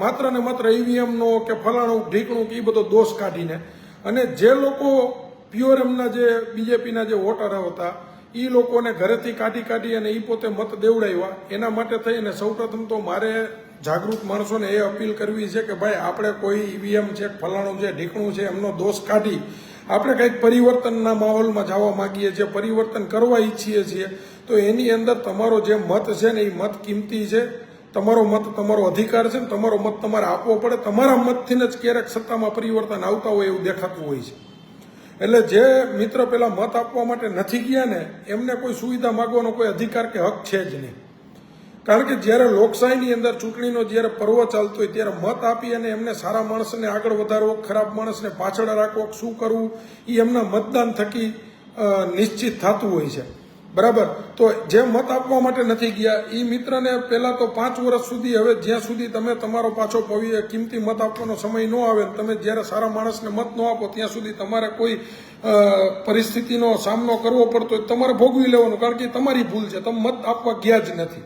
માત્ર ને માત્ર ઈવીએમનો કે ફલાણું ઢીકણું કે એ બધો દોષ કાઢીને, અને જે લોકો પ્યોર એમના જે બીજેપીના જે વોટર હતા એ લોકોને ઘરેથી કાઢી અને એ પોતે મત દેવડાવ્યા. એના માટે થઈને સૌપ્રથમ તો મારે જાગૃત માણસોને એ અપીલ કરવી છે કે ભાઈ આપણે કોઈ ઈવીએમ છે, ફલાણું છે, ઢીકણું છે એમનો દોષ કાઢી આપણે કંઈક પરિવર્તનના માહોલમાં જવા માંગીએ છીએ, પરિવર્તન કરવા ઈચ્છીએ છીએ, તો એની અંદર તમારો જે મત છે ને એ મત કિંમતી છે. તમારો મત તમારો અધિકાર છે ને તમારો મત તમારે આપવો પડે. તમારા મતથી જ ક્યારેક સત્તામાં પરિવર્તન આવતા હોય એવું દેખાતું હોય છે. એટલે જે મિત્ર પેલા મત આપવા માટે નથી ગયા ને એમને કોઈ સુવિધા માગવાનો કોઈ અધિકાર કે હક છે જ નહીં. કારણ કે જ્યારે લોકશાહીની અંદર ચૂંટણીનો જ્યારે પર્વ ચાલતો હોય ત્યારે મત આપી અને એમને સારા માણસને આગળ વધારવો, ખરાબ માણસને પાછળ રાખવો, શું કરવું એ એમના મતદાન થકી નિશ્ચિત થતું હોય છે. બરાબર. તો જે મત આપવા માટે નથી ગયા એ મિત્રને પહેલાં તો 5 વર્ષ સુધી, હવે જ્યાં સુધી તમે તમારો પાછો કિંમતી મત આપવાનો સમય ન આવે, તમે જ્યારે સારા માણસને મત ન આપો ત્યાં સુધી તમારે કોઈ પરિસ્થિતિનો સામનો કરવો પડતો હોય તમારે ભોગવી લેવાનો, કારણ કે તમારી ભૂલ છે, તમે મત આપવા ગયા જ નથી.